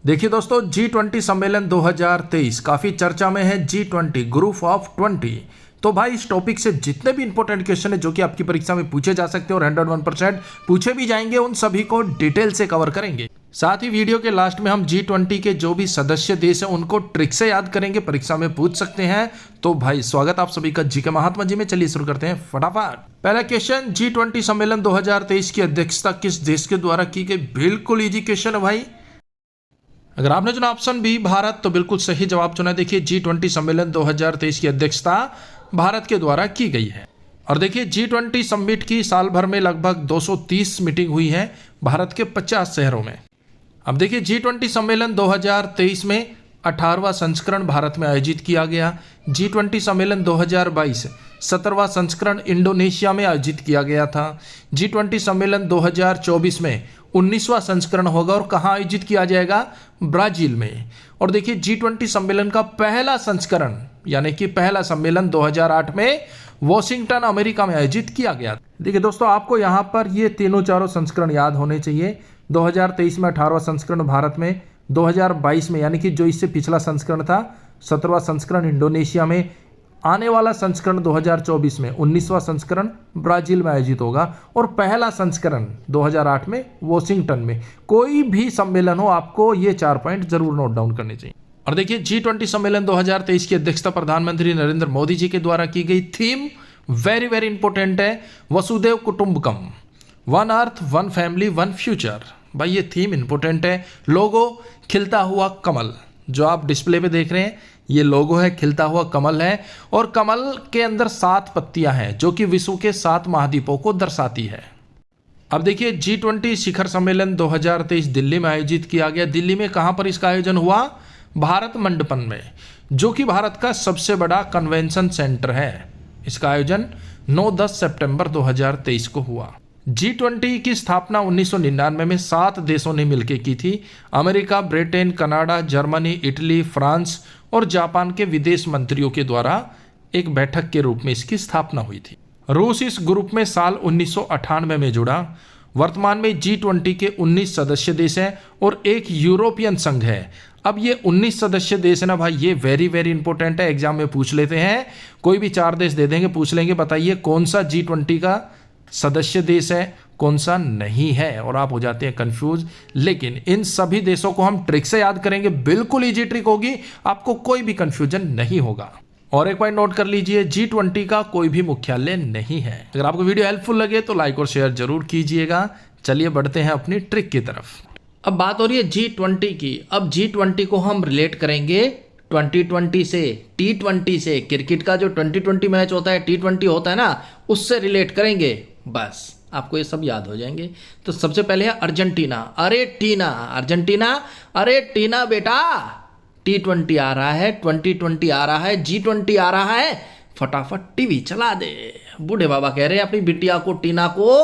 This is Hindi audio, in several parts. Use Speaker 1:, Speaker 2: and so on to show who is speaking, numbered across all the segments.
Speaker 1: देखिए दोस्तों, G20 सम्मेलन 2023 काफी चर्चा में है। G20 group of 20। तो भाई इस टॉपिक से जितने भी इंपॉर्टेंट क्वेश्चन है जो कि आपकी परीक्षा में पूछे जा सकते हैं और 101% पूछे भी जाएंगे, उन सभी को डिटेल से कवर करेंगे। साथ ही वीडियो के लास्ट में हम G20 के जो भी सदस्य देश हैं उनको ट्रिक से याद करेंगे, परीक्षा में पूछ सकते हैं। तो भाई स्वागत आप सभी का जीके महात्मा जी में। चलिए शुरू करते हैं फटाफट। पहला क्वेश्चन, G20 सम्मेलन 2023 की अध्यक्षता किस देश के द्वारा की गई? बिल्कुल इजी क्वेश्चन है भाई। अगर आपने चुना ऑप्शन बी भारत, तो बिल्कुल सही जवाब चुना। देखिए G20 सम्मेलन 2023 की अध्यक्षता भारत के द्वारा की गई है। और देखिए G20 समिट की साल भर में लगभग 230 मीटिंग हुई है भारत के 50 शहरों में। अब देखिए G20 सम्मेलन 2023 में 18वां संस्करण भारत में आयोजित किया गया। G20 सम्मेलन 2022 17वां संस्करण इंडोनेशिया में आयोजित किया गया था। G20 सम्मेलन 2024 में 19वां संस्करण होगा और कहाँ आयोजित किया जाएगा? ब्राजील में। और देखिए G20 सम्मेलन का पहला संस्करण यानी कि पहला सम्मेलन 2008 में वॉशिंगटन अमेरिका में आयोजित किया गया। देखिए दोस्तों, आपको यहाँ पर ये तीनों चारों संस्करण याद होने चाहिए। 2023 में 18वां संस्करण भारत में, 2022 में यानी कि जो इससे पिछला संस्करण था 17वां संस्करण इंडोनेशिया में, आने वाला संस्करण 2024 में 19वां संस्करण ब्राजील में आयोजित होगा और पहला संस्करण 2008 में वॉशिंगटन में। कोई भी सम्मेलन हो, आपको ये 4 पॉइंट जरूर नोट डाउन करने चाहिए। और देखिए G20 सम्मेलन 2023 की अध्यक्षता प्रधानमंत्री नरेंद्र मोदी जी के द्वारा की गई। थीम वेरी वेरी इंपॉर्टेंट है, वसुदेव कुटुंबकम, one earth one family one future. भाई ये थीम इंपॉर्टेंट है। लोगो खिलता हुआ कमल, जो आप डिस्प्ले पे देख रहे हैं ये लोगो है, खिलता हुआ कमल है और कमल के अंदर 7 पत्तियां हैं जो कि विश्व के 7 महाद्वीपों को दर्शाती है। अब देखिए G20 शिखर सम्मेलन 2023 दिल्ली में आयोजित किया गया। दिल्ली में कहां पर इसका आयोजन हुआ? भारत मंडपम में, जो कि भारत का सबसे बड़ा कन्वेंशन सेंटर है। इसका आयोजन 9-10 सितंबर 2023 को हुआ। G20 की स्थापना 1999 में 7 देशों ने मिलकर की थी। America, Britain, Canada, Germany, Italy, France और जापान के विदेश मंत्रियों के द्वारा एक बैठक के रूप में इसकी स्थापना हुई थी। रूस इस ग्रुप में साल 1998 में जुड़ा। वर्तमान में G20 के 19 सदस्य देश हैं और एक यूरोपियन संघ है। अब ये 19 सदस्य देश है ना भाई, ये वेरी वेरी इंपॉर्टेंट है, एग्जाम में पूछ लेते हैं। कोई भी 4 देश दे देंगे, पूछ लेंगे बताइए कौन सा G20 का सदस्य देश है, कौन सा नहीं है, और आप हो जाते हैं कंफ्यूज। लेकिन इन सभी देशों को हम ट्रिक से याद करेंगे, बिल्कुल इजी ट्रिक होगी, आपको कोई भी कंफ्यूजन नहीं होगा। और एक पॉइंट नोट कर लीजिए, G20 का कोई भी मुख्यालय नहीं है। अगर आपको वीडियो हेल्पफुल लगे तो लाइक और शेयर जरूर कीजिएगा। चलिए बढ़ते हैं अपनी ट्रिक की तरफ। अब बात हो रही है G20 की। अब G20 को हम रिलेट करेंगे 2020 से, T20 से। क्रिकेट का जो 2020 मैच होता है, T20 होता है ना, उससे रिलेट करेंगे। बस आपको ये सब याद हो जाएंगे। तो सबसे पहले है अर्जेंटीना। अरे टीना, अर्जेंटीना, अरे टीना बेटा, T20 आ रहा है, 2020 आ रहा है, G20 आ रहा है, फटाफट टीवी चला दे। बूढ़े बाबा कह रहे हैं अपनी बिटिया को, टीना को,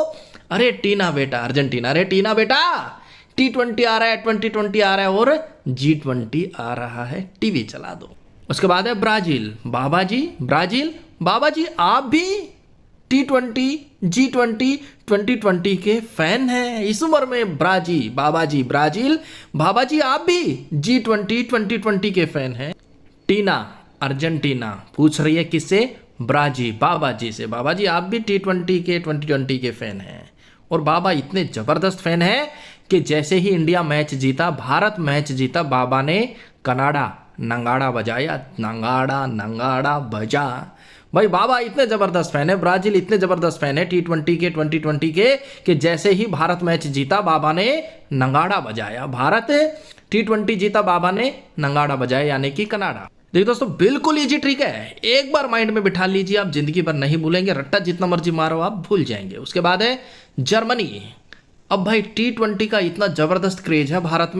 Speaker 1: अरे टीना बेटा, अर्जेंटीना, अरे टीना बेटा, T20 आ रहा है, 2020 आ रहा है और G20 आ रहा है, टीवी चला दो। उसके बाद है ब्राजील। बाबा जी, ब्राजील, बाबा जी आप भी T20, G20, 2020 के फैन हैं इस उम्र में। बाबा जी ब्राजील, बाबा जी आप भी G20, 2020 के फैन हैं। टीना, अर्जेंटीना, पूछ रही है किससे? ब्राजील, बाबा जी से। बाबा जी आप भी T20 के, 2020 के फैन हैं। और बाबा इतने जबरदस्त फैन हैं कि जैसे ही इंडिया मैच जीता, भारत मैच जीता, बाबा ने कनाडा नंगाड़ा बजाया। नंगाड़ा नंगाड़ा बजा। भाई बाबा इतने जबरदस्त फैन है, ब्राजील इतने जबरदस्त फैन है T20 के, 2020 के, कि जैसे ही भारत मैच जीता बाबा ने नंगाड़ा बजाया। भारत T20 जीता, बाबा ने नंगाड़ा बजाया, यानी कि कनाडा। देखिए दोस्तों, बिल्कुल इजी ट्रिक है, एक बार माइंड में बिठा लीजिए, आप जिंदगी भर नहीं भूलेंगे। रट्टा जितना मर्जी मारो आप भूल जाएंगे। उसके बाद है जर्मनी। अब भाई T20 का इतना जबरदस्त क्रेज है भारत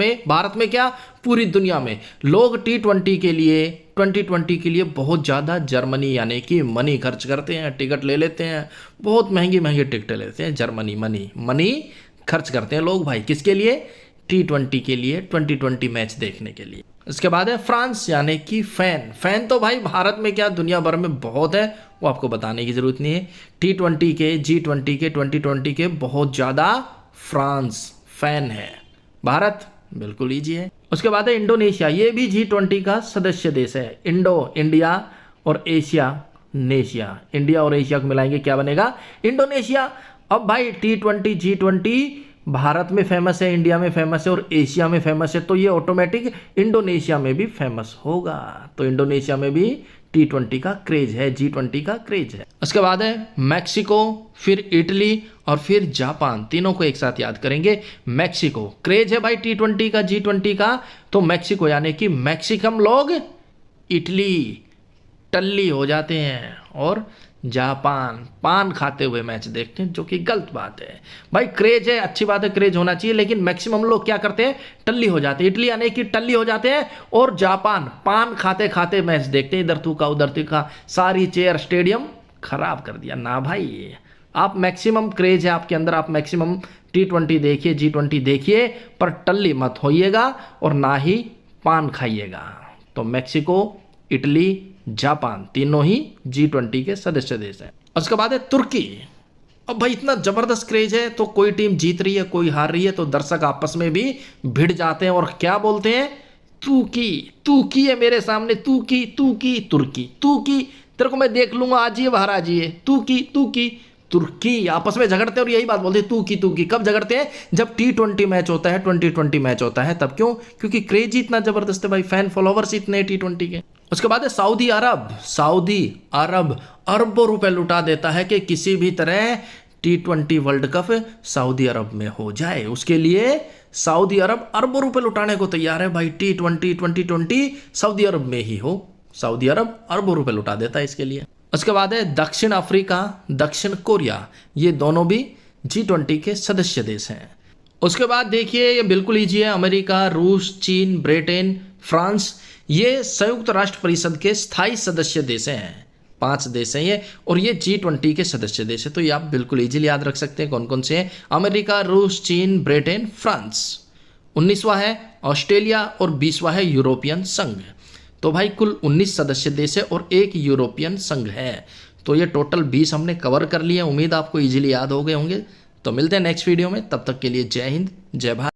Speaker 1: में क्या, पूरी दुनिया में लोग T20 के लिए, 2020 के लिए बहुत ज़्यादा जर्मनी यानी कि मनी खर्च करते हैं, टिकट ले लेते हैं, बहुत महंगी महंगी टिकटें लेते हैं। जर्मनी मनी खर्च करते हैं लोग भाई, किसके लिए? T20 के लिए, 2020 मैच देखने के लिए। इसके बाद है फ्रांस, यानी कि फैन तो भाई भारत में क्या दुनिया भर में बहुत है, वो आपको बताने की जरूरत नहीं है। T20 के, G20 के, 2020 के बहुत ज़्यादा फ्रांस फैन है। भारत बिल्कुल ईजी है। उसके बाद है इंडोनेशिया, ये भी G20 का सदस्य देश है। इंडिया और नेशिया, इंडिया और एशिया को मिलाएंगे क्या बनेगा? इंडोनेशिया। अब भाई T20 G20 भारत में फेमस है, इंडिया में फेमस है और एशिया में फेमस है, तो ये ऑटोमेटिक इंडोनेशिया में भी फेमस होगा। तो इंडोनेशिया में भी T20 का क्रेज है, G20 का क्रेज है। उसके बाद है मैक्सिको, फिर इटली और फिर जापान, तीनों को एक साथ याद करेंगे। मैक्सिको क्रेज है भाई T20 का, G20 का, तो मैक्सिको यानी कि मैक्सिकम लोग इटली टल्ली हो जाते हैं और जापान पान खाते हुए मैच देखते हैं, जो कि गलत बात है। भाई क्रेज है, अच्छी बात है, क्रेज होना चाहिए, लेकिन मैक्सिमम लोग क्या करते हैं? टल्ली हो जाते हैं। इटली यानी कि टल्ली हो जाते हैं और जापान पान खाते खाते मैच देखते हैं, इधर थूका उधर थूका, सारी चेयर स्टेडियम खराब कर दिया ना भाई। आप मैक्सिमम क्रेज है आपके अंदर, आप मैक्सिमम T20 देखिए, G20 देखिए, पर टल्ली मत होइएगा और ना ही पान खाइएगा। तो मैक्सिको, इटली, जापान तीनों ही G20 के सदस्य देश हैं। उसके बाद है तुर्की। अब भाई इतना जबरदस्त क्रेज है, तो कोई टीम जीत रही है कोई हार रही है, तो दर्शक आपस में भी भिड़ जाते हैं और क्या बोलते हैं? तू की है मेरे सामने, तू की तुर्की, तेरे को मैं देख लूंगा, आजिए बाहर आजिए, तू की तुर्की, आपस में झगड़ते हैं और यही बात बोलते हैं तू की। कब झगड़ते हैं? जब T20 मैच होता है, 2020 मैच होता है, तब। क्यों? क्योंकि क्रेज ही इतना जबरदस्त है भाई, फैन फॉलोवर्स इतने T20 के। उसके बाद है सऊदी अरब अरबों रुपए लुटा देता है कि किसी भी तरह T20 वर्ल्ड कप सऊदी अरब में हो जाए। उसके लिए सऊदी अरब अरबों रुपए लुटाने को तैयार है भाई, T20 2020 सऊदी अरब में ही हो। सऊदी अरब अरबों रुपए लुटा देता है इसके लिए। उसके बाद है दक्षिण अफ्रीका, दक्षिण कोरिया, ये दोनों भी G20 के सदस्य देश हैं। उसके बाद देखिए, ये बिल्कुल ईजी है, अमेरिका, रूस, चीन, ब्रिटेन, फ्रांस, ये संयुक्त राष्ट्र परिषद के स्थायी सदस्य देश हैं। 5 देश हैं ये, और ये G20 के सदस्य देश है। तो ये आप बिल्कुल इजीली याद रख सकते हैं कौन कौन से हैं। अमेरिका, रूस, चीन, ब्रिटेन, फ्रांस। 19वां है ऑस्ट्रेलिया और 20वां है यूरोपियन संघ। तो भाई कुल 19 सदस्य देश है और एक यूरोपियन संघ है। तो ये टोटल 20 हमने कवर कर लिए। उम्मीद आपको इजीली याद हो गए होंगे। तो मिलते हैं नेक्स्ट वीडियो में, तब तक के लिए जय हिंद, जय भारत।